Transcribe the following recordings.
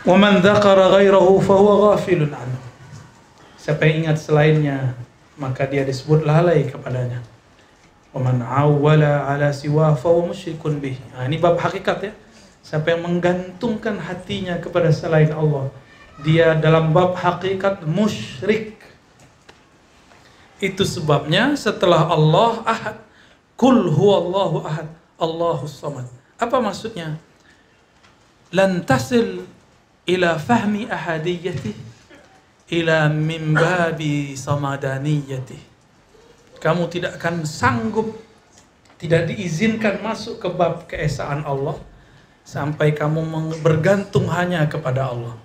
Wa man dzakara ghairahu fahuwa ghafilun anhu. Siapa yang ingat selainnya, maka dia disebut lalai kepadanya. Wa man awwala ala siwa fahuwa musyrikun bih. Nah, ini bab hakikat ya. Siapa yang menggantungkan hatinya kepada selain Allah, dia dalam bab hakikat musyrik. Itu sebabnya setelah Allah ahad, kul huwallahu ahad, Allahus samad. Apa maksudnya? Lan tasil ila fahmi ahadiyyati ila min babi samadaniyati. Kamu tidak akan sanggup, tidak diizinkan masuk ke bab keesaan Allah sampai kamu bergantung hanya kepada Allah.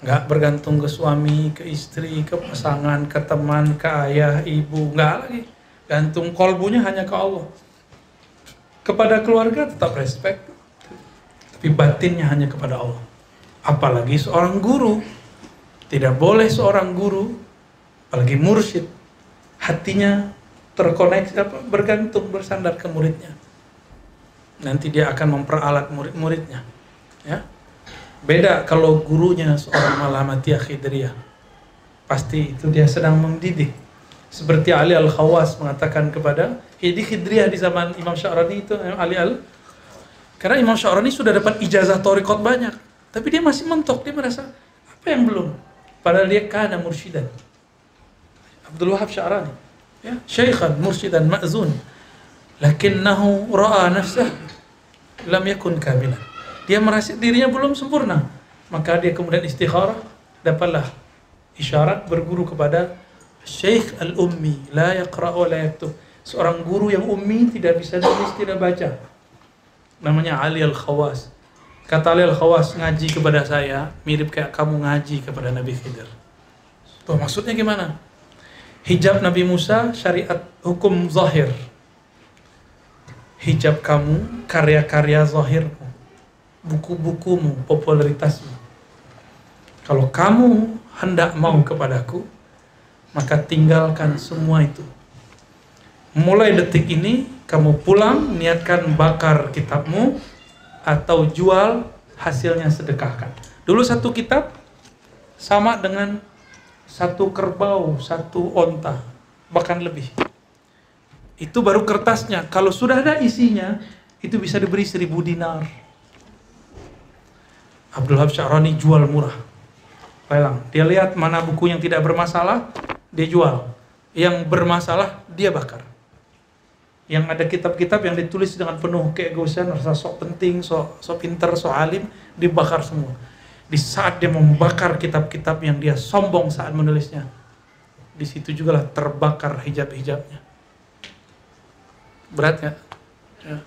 Nggak bergantung ke suami, ke istri, ke pasangan, ke teman, ke ayah, ibu. Nggak lagi. Gantung kolbunya hanya ke Allah. Kepada keluarga tetap respect, tapi batinnya hanya kepada Allah. Apalagi seorang guru. Tidak boleh seorang guru, apalagi mursyid, hatinya terkoneksi, bergantung, bersandar ke muridnya. Nanti dia akan memperalat murid-muridnya. Ya. Beda kalau gurunya seorang Malamatiyah Khidriyah. Pasti itu dia sedang mendidik. Seperti Ali Al-Khawas mengatakan kepada Khidriyah di zaman Imam Sya'rani itu, karena Imam Sya'rani sudah dapat ijazah thariqat banyak, tapi dia masih mentok, dia merasa apa yang belum? Padahal dia kana mursyidan. Abdul Wahab Sya'rani, ya, syaikhan mursyidan ma'zun, lakinnahu ra'a nafsah lam yakun kamilan. Dia merasa dirinya belum sempurna, maka dia kemudian istikharah, dapatlah isyarat berguru kepada Syekh al-ummi, la yaqra' wa la yaktub. Seorang guru yang ummi, tidak bisa tulis, tidak baca. Namanya Ali Al-Khawas. Kata Ali Al-Khawas, ngaji kepada saya mirip kayak kamu ngaji kepada Nabi Khidir. Tuh, maksudnya gimana? Hijab Nabi Musa syariat hukum zahir. Hijab kamu karya-karya zahirmu, buku-bukumu, popularitasmu. Kalau kamu hendak mau kepadaku, maka tinggalkan semua itu. Mulai detik ini kamu pulang, niatkan bakar kitabmu atau jual, hasilnya sedekahkan. Dulu satu kitab sama dengan satu kerbau, satu onta, bahkan lebih. Itu baru kertasnya. Kalau sudah ada isinya, itu bisa diberi 1000 dinar. Abdul Wahab Sya'rani jual murah, lelang. Dia lihat mana buku yang tidak bermasalah, dia jual. Yang bermasalah, dia bakar. Yang ada kitab-kitab yang ditulis dengan penuh keegoisan, rasa sok penting, sok pinter, sok alim, dibakar semua. Di saat dia membakar kitab-kitab yang dia sombong saat menulisnya, di situ juga lah terbakar hijab-hijabnya. Berat nggak? Ya.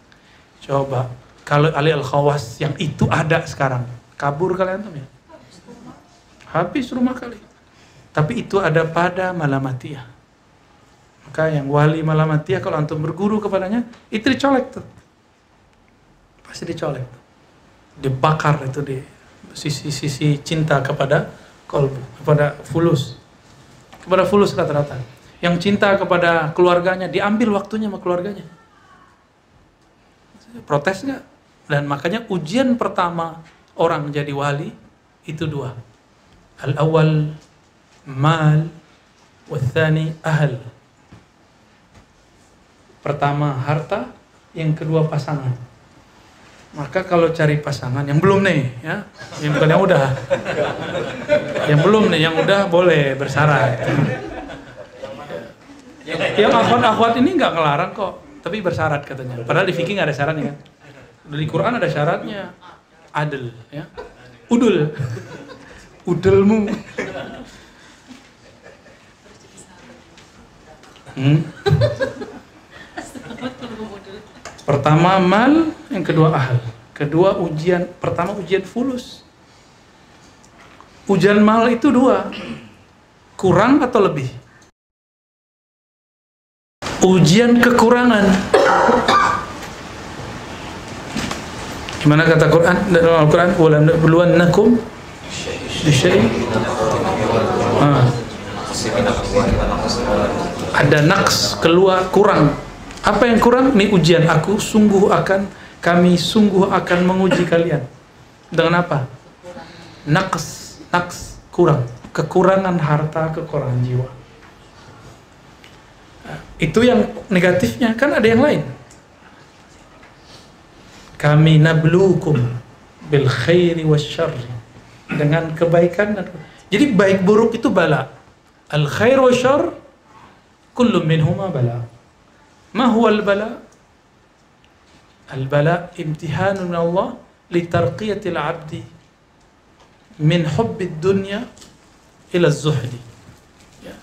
Coba kalau Ali Al-Khawas yang itu ada sekarang, kabur kalian tuh ya? Habis rumah kali. Tapi itu ada pada Malamatiyah. Maka yang wali Malamatiyah kalau antum berguru kepadanya, itu dicolek tuh. Pasti dicolek tuh. Dibakar itu di sisi cinta kepada kolbu, kepada fulus. Kepada fulus rata-rata. Yang cinta kepada keluarganya, diambil waktunya sama keluarganya. Protes nggak? Dan makanya ujian pertama orang jadi wali itu 2. Al-awwal mal, wathani ahl. Pertama harta, yang kedua pasangan. Maka kalau cari pasangan yang belum nih, ya, yang bukan yang udah, yang belum nih, yang udah boleh bersyarat. Yang akhwat-akhwat ini nggak ngelarang kok, tapi bersyarat katanya. Padahal di fikih nggak ada syaratnya kan. Di Quran ada syaratnya, adil, ya, udul, udelmu. Pertama mal, yang kedua ahl. Kedua ujian, pertama ujian fulus. Ujian mal itu 2. Kurang atau lebih? Ujian kekurangan. Gimana kata Quran dalam Al-Quran? Wala nabluwannakum bisyai'. Ada naqs, keluar, kurang. Apa yang kurang? Ini ujian. Kami sungguh akan menguji kalian. Dengan apa? naqs kurang, kekurangan harta, kekurangan jiwa. Itu yang negatifnya, kan ada yang lain. Kami nabluukum bil khairi wasyarri, dengan kebaikan dan jadi baik buruk itu bala. Al khair wasyarr kullu minhuma bala. Ma huwa al bala? Al bala imtihanun min Allah li tarqiyatil 'abdi min hubbid dunya ila az-zuhdi.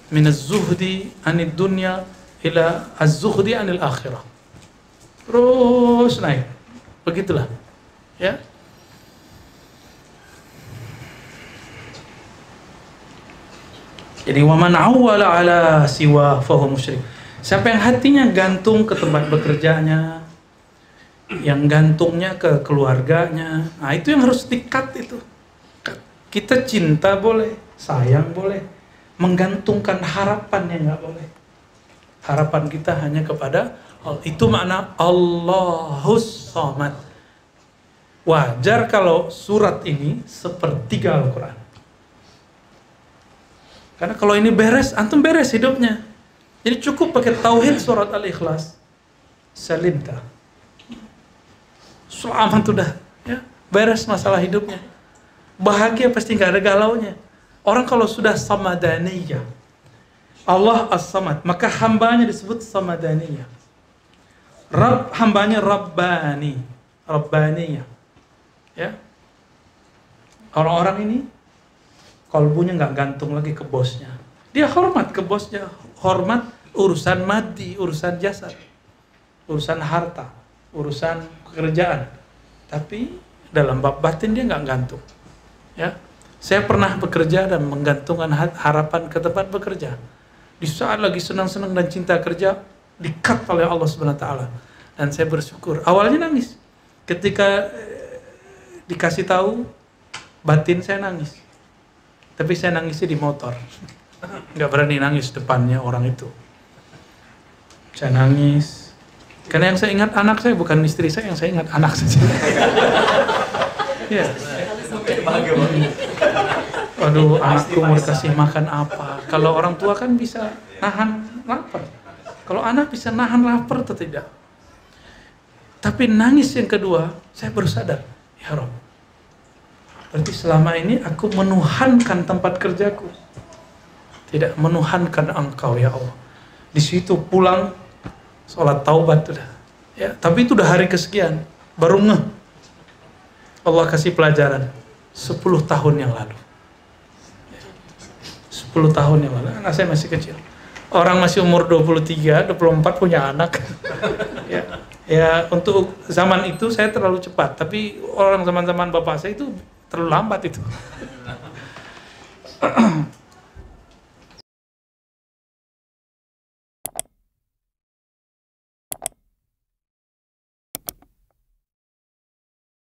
Min az-zuhdi 'anid dunya ila az-zuhdi 'anil akhirah. Terus naik. Begitulah. Ya. Jadi waman awwala ala siwa fahuwa musyrik. Siapa yang hatinya gantung ke tempat bekerjanya, yang gantungnya ke keluarganya, nah itu yang harus di-cut itu. Kita cinta boleh, sayang boleh, menggantungkan harapannya nggak boleh. Harapan kita hanya kepada Allah. Itu makna Allahus Samad. Wajar kalau surat ini sepertiga Al-Quran. Karena kalau ini beres, antum beres hidupnya. Jadi cukup pakai tauhid surat Al-Ikhlas. Salimta. Selamat sudah. Ya, beres masalah hidupnya. Bahagia pasti nggak ada galaunya. Orang kalau sudah samadaniyah, Allah as-samad, maka hambanya disebut samadaniyah. Rabb, hambanya Rabbani. Rabbaniyah. Ya. Orang-orang ini kalbunya nggak gantung lagi ke bosnya. Dia hormat ke bosnya, hormat urusan madi, urusan jasad, urusan harta, urusan pekerjaan. Tapi dalam bab batin dia nggak gantung. Ya, saya pernah bekerja dan menggantungkan harapan ke tempat bekerja. Di saat lagi senang-senang dan cinta kerja, di-cut oleh Allah Subhanahu Wa Taala. Dan saya bersyukur. Awalnya nangis, ketika dikasih tahu, batin saya nangis. Tapi saya nangisnya di motor. Nggak berani nangis depannya orang itu. Saya nangis. Karena yang saya ingat anak saya, bukan istri saya, yang saya ingat anak saja. Ya. Waduh, anakku mau dikasih makan apa? Kalau orang tua kan bisa nahan lapar. Kalau anak bisa nahan lapar atau tidak? Tapi nangis yang kedua, saya baru sadar. Ya Rabb, berarti selama ini aku menuhankan tempat kerjaku, tidak menuhankan Engkau ya Allah. Di situ pulang, sholat taubat sudah. Ya, tapi itu udah hari kesekian, baru ngeh. Allah kasih pelajaran 10 tahun yang lalu. 10 tahun yang lalu, anak saya masih kecil. Orang masih umur 23, 24 punya anak. Ya, untuk zaman itu saya terlalu cepat, tapi orang zaman-zaman bapak saya itu terlalu lambat itu.